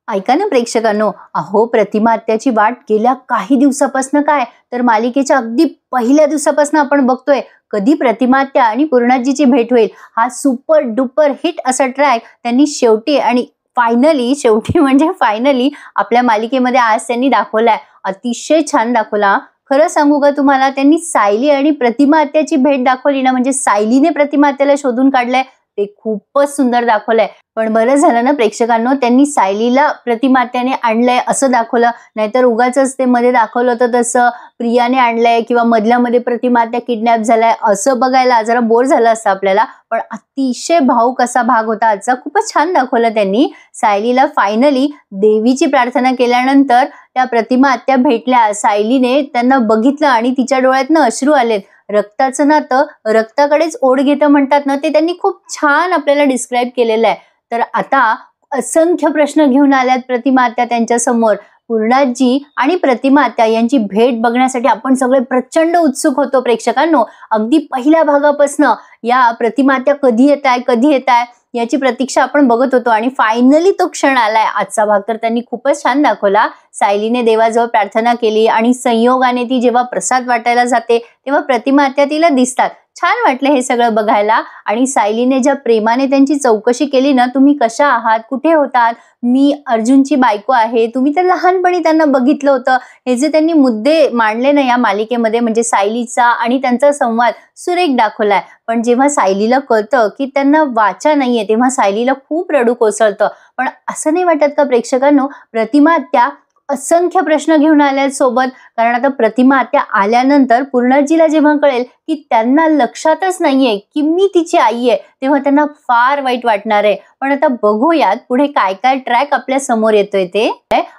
ऐका ना प्रेक्षकांनो, अहो प्रतिमा आत्याची वाट गेल्या काही दिवसापासून काय तर मालिकेच्या अगदी पहिल्या दिवसापासून आपण बघतोय कधी प्रतिमा आत्या आणि पूर्णाजीची भेट होईल. हा सुपर डुपर हिट असा ट्रॅक त्यांनी शेवटी आणि फायनली शेवटी म्हणजे फायनली आपल्या मालिकेमध्ये आज त्यांनी दाखवलाय. अतिशय छान दाखवला. खरं सांगू का तुम्हाला, त्यांनी सायली आणि प्रतिमा आत्याची भेट दाखवली ना, म्हणजे सायलीने प्रतिमा आत्याला शोधून काढलंय ते खूपच सुंदर दाखवलंय. पण बरं झालं ना प्रेक्षकांनो, त्यांनी सायलीला प्रतिमात्याने आणलंय असं दाखवलं, नाहीतर उगाचच ते मध्ये दाखवलं होतं तसं प्रियाने आणलंय किंवा मधल्या मध्ये प्रतिमात्या किडनॅप झालाय असं बघायला जरा बोर झालं असतं आपल्याला. पण अतिशय भावूक असा भाग होता आजचा. खूपच छान दाखवलं त्यांनी. सायलीला फायनली देवीची प्रार्थना केल्यानंतर त्या प्रतिमा आत्या भेटल्या. सायलीने त्यांना बघितलं आणि तिच्या डोळ्यातनं अश्रू आलेत. रक्ताचं नातं रक्ताकडेच ओढ घेतं म्हणतात ना, ते त्यांनी खूप छान आपल्याला डिस्क्राईब केलेलं आहे. तर आता असंख्य प्रश्न घेऊन आल्यात प्रतिमा आत्या त्यांच्या समोर. पूर्णाजी आणि प्रतिमा आत्या यांची भेट बघण्यासाठी आपण सगळे प्रचंड उत्सुक होतो प्रेक्षकांनो. अगदी पहिल्या भागापासून या प्रतिमा आत्या कधी येताय याची प्रतीक्षा आपण बघत होतो आणि फायनली तो क्षण आलाय. आजचा भाग तर त्यांनी खूपच छान दाखवला. सायलीने देवाजवळ प्रार्थना केली आणि संयोगाने ती जेव्हा प्रसाद वाटायला जाते तेव्हा प्रतिमा आत्या तिला दिसतात. छान वाटलं हे सगळं बघायला. आणि सायलीने ज्या प्रेमाने त्यांची चौकशी केली ना, तुम्ही कशा आहात, कुठे होतात, मी अर्जुनची बायको आहे, तुम्ही तर लहानपणी त्यांना बघितलं होतं, हे जे त्यांनी मुद्दे मांडले ना या मालिकेमध्ये, म्हणजे सायलीचा आणि त्यांचा संवाद सुरेख दाखवलाय. पण जेव्हा सायलीला कळतं की त्यांना वाचा नाहीये तेव्हा सायलीला खूप रडू कोसळतं. पण असं नाही वाटत का प्रेक्षकांनो, प्रतिमा आत्या असंख्य प्रश्न घेऊन आल्या सोबत. कारण आता प्रतिमा आत्या आल्यानंतर पूर्णाजीला जेव्हा कळेल की त्यांना लक्षातच नाहीये की मी तिची आई आहे, तेव्हा त्यांना फार वाईट वाटणार आहे. पण आता बघूयात पुढे काय काय ट्रॅक आपल्या समोर येतोय ते.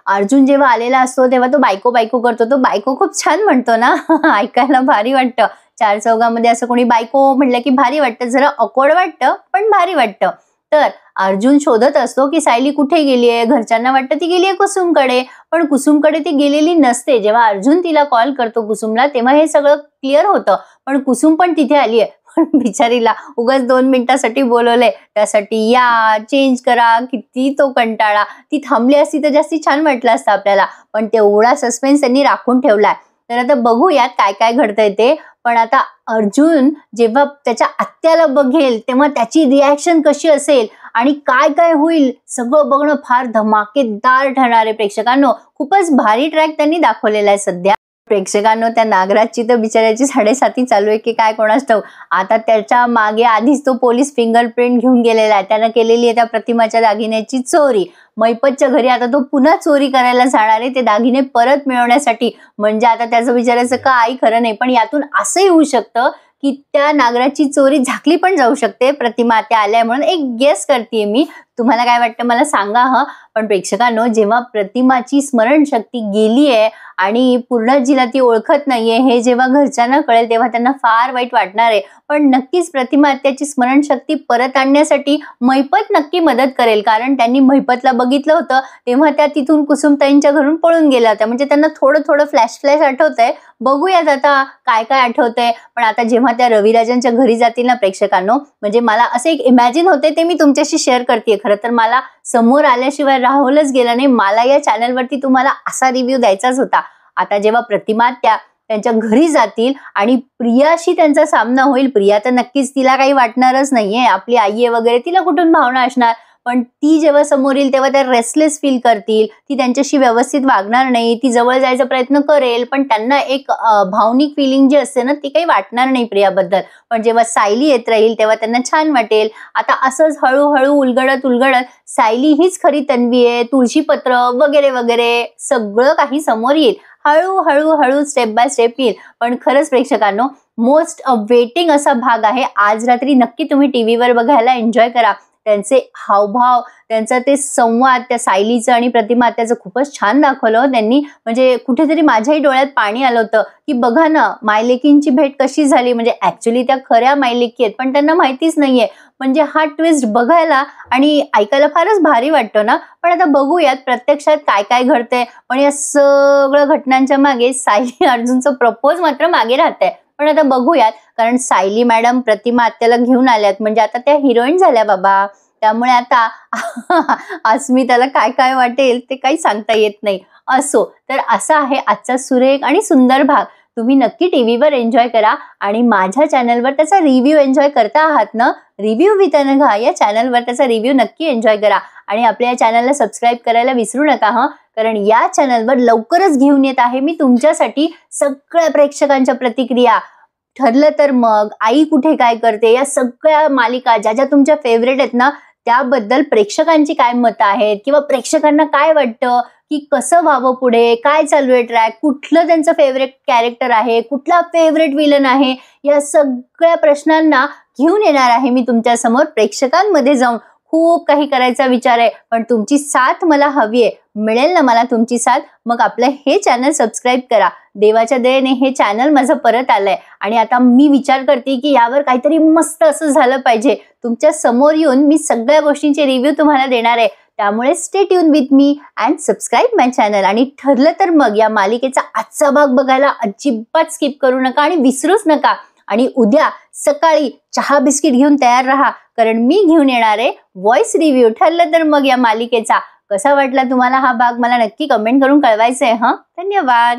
अर्जुन जेव्हा आलेला असतो तेव्हा तो बायको बायको करतो. तो बायको खूप छान म्हणतो ना ऐकायला भारी वाटतं. चार चौघामध्ये असं कोणी बायको म्हटलं की भारी वाटतं, जरा ऑकवर्ड वाटतं पण भारी वाटतं. तर अर्जुन शोधत असतो की सायली कुठे गेलीये. घरच्यांना वाटतं ती गेलीये कुसुमकडे, पण कुसुमकडे ती गेलेली नसते. जेव्हा अर्जुन तिला कॉल करतो कुसुमला तेव्हा हे सगळं क्लिअर होतं. पण कुसुम पण तिथे आलीये, पण बिचारीला उगाच 2 मिनिटासाठी बोलवलंय, त्यासाठी या चेंज करा, किती तो कंटाळा. ती थांबली असती तर जास्ती छान वाटलं असतं आपल्याला, पण तेवढा सस्पेन्स त्यांनी राखून ठेवलाय. तर आता बघूयात काय काय घडतंय ते. पण आता अर्जुन जेव्हा त्याच्या आत्याला बघेल तेव्हा त्याची रिॲक्शन कशी असेल आणि काय काय होईल सगळं बघणं फार धमाकेदार ठरणार आहे प्रेक्षकांनो. खूपच भारी ट्रॅक त्यांनी दाखवलेला आहे सध्या. प्रेक्षकांनो, त्या नागराजची तर बिचाऱ्याची 7.5 चालू आहे की काय कोणास ठाऊक. आता त्याच्या मागे आधीच तो पोलीस फिंगरप्रिंट घेऊन गेलेला आहे. त्यानं केलेली आहे त्या प्रतिमाच्या दागिन्याची चोरी. मैपतच्या घरी आता तो पुन्हा चोरी करायला जाणार आहे ते दागिने परत मिळवण्यासाठी. म्हणजे आता त्याचं बिचारायचं काही खरं नाही. पण यातून असंही होऊ शकतं की त्या नागराची चोरी झाकली पण जाऊ शकते प्रतिमा आत्या आल्या म्हणून. एक गेस करतेय मी. तुम्हाला काय वाटतं मला सांगा हं. पण प्रेक्षकांनो, जेव्हा प्रतिमाची स्मरणशक्ती गेलीये आणि पूर्णाजीला ती ओळखत नाहीये हे जेव्हा घरच्यांना कळेल तेव्हा त्यांना फार वाईट वाटणार आहे. पण नक्कीच प्रतिमा आत्याची स्मरणशक्ती परत आणण्यासाठी मैपत नक्की मदत करेल. कारण त्यांनी मैपतला बघितलं होतं तेव्हा त्या तिथून कुसुमताईंच्या घरून पळून गेल्या होत्या. म्हणजे त्यांना थोडं थोडं फ्लॅश आठवतंय. बघूयात आता काय काय आठवतंय. पण आता जेव्हा त्या रविराजांच्या घरी जातील ना प्रेक्षकांनो, म्हणजे मला असं एक इमॅजिन होते ते मी तुमच्याशी शेअर करते. खरं तर मला समोर आल्याशिवाय राहूलच गेलं नाही. मला या चॅनलवरती तुम्हाला असा रिव्ह्यू द्यायचाच होता. आता जेव्हा प्रतिमा आत्या त्यांच्या घरी जातील आणि प्रियाशी त्यांचा सामना होईल. प्रिया तर नक्कीच, तिला काही वाटणारच नाहीये, आपली आई आहे वगैरे, तिला कुठून भावना असणार. पण ती जेव्हा समोर येईल तेव्हा त्या रेस्टलेस फील करतील. ती त्यांच्याशी व्यवस्थित वागणार नाही. ती जवळ जायचा प्रयत्न करेल पण त्यांना एक भावनिक फिलिंग जी असते ना ती काही वाटणार नाही प्रियाबद्दल. पण जेव्हा सायली येत राहील तेव्हा त्यांना छान वाटेल. आता असंच हळूहळू उलगडत सायली हीच खरी तन्वी आहे, तुळशीपत्र वगैरे वगैरे सगळं काही समोर येईल. हळूहळू स्टेप बाय स्टेप येईल. पण खरंच प्रेक्षकांनो, मोस्ट वेटिंग असा भाग आहे. आज रात्री नक्की तुम्ही टीव्हीवर बघायला एन्जॉय करा. त्यांचे हावभाव, त्यांचा ते संवाद, त्या सायलीचं आणि प्रतिमा आत्याचं खूपच छान दाखवलं त्यांनी. म्हणजे कुठेतरी माझ्याही डोळ्यात पाणी आलं होतं की बघा ना मायलेकींची भेट कशी झाली. म्हणजे ऍक्च्युली त्या खऱ्या मायलेकी आहेत पण त्यांना माहितीच नाहीये. म्हणजे हा ट्विस्ट बघायला आणि ऐकायला फारच भारी वाटतो ना. पण आता बघूयात प्रत्यक्षात काय काय घडतंय. पण या सगळ्या घटनांच्या मागे सायली अर्जुनचं प्रपोज मात्र मागे राहतंय. पण आता बघूयात, कारण सायली मॅडम प्रतिमा आत्याला घेऊन आल्यात म्हणजे आता त्या हिरोईन झाल्या बाबा. त्यामुळे आता अस्मिताला काय काय वाटेल ते काही सांगता येत नाही. असो, तर असा आहे आजचा सुरेख आणि सुंदर भाग. तुम्ही नक्की टीव्हीवर एन्जॉय करा आणि माझ्या चॅनलवर त्याचा रिव्ह्यू एन्जॉय करता आहात ना. रिव्ह्यू विथ अनघा या चॅनलवर त्याचा रिव्ह्यू नक्की एन्जॉय करा आणि आपल्या या चॅनलला सबस्क्राईब करायला विसरू नका हं, कारण या चॅनलवर लवकरच घेऊन येत आहे मी तुमच्यासाठी सगळ्या प्रेक्षकांच्या प्रतिक्रिया. ठरलं तर मग, आई कुठे काय करते, या सगळ्या मालिका ज्या ज्या तुमच्या फेवरेट आहेत ना, त्याबद्दल प्रेक्षकांची काय मतं आहेत किंवा प्रेक्षकांना काय वाटतं की कसं व्हावं पुढे, काय चालू आहे ट्रॅक, कुठलं त्यांचं फेवरेट कॅरेक्टर आहे, कुठला फेवरेट विलन आहे, या सगळ्या प्रश्नांना घेऊन येणार आहे मी तुमच्या समोर. प्रेक्षकांमध्ये जाऊन खूप काही करायचा विचार आहे, पण तुमची साथ मला हवी आहे. मिळेल ना मला तुमची साथ? मग आपलं हे चॅनल सबस्क्राईब करा. देवाच्या दयेने हे चॅनल माझं परत आलंय आणि आता मी विचार करते की यावर काहीतरी मस्त असं झालं पाहिजे. तुमच्या समोर येऊन मी सगळ्या गोष्टींचे रिव्ह्यू तुम्हाला देणार आहे. त्यामुळे stay tune with me and subscribe my channel. आणि ठरलं तर मग या मालिकेचा आजचा भाग बघायला अजिबात स्किप करू नका आणि विसरूच नका. आणि उद्या सकाळी चहा बिस्किट घेऊन तयार राहा, कारण मी घेऊन येणार आहे व्हॉइस रिव्ह्यू. ठरलं तर मग या मालिकेचा. कसा वाटला तुम्हाला हा भाग मला नक्की कमेंट करून कळवायचं आहे. धन्यवाद.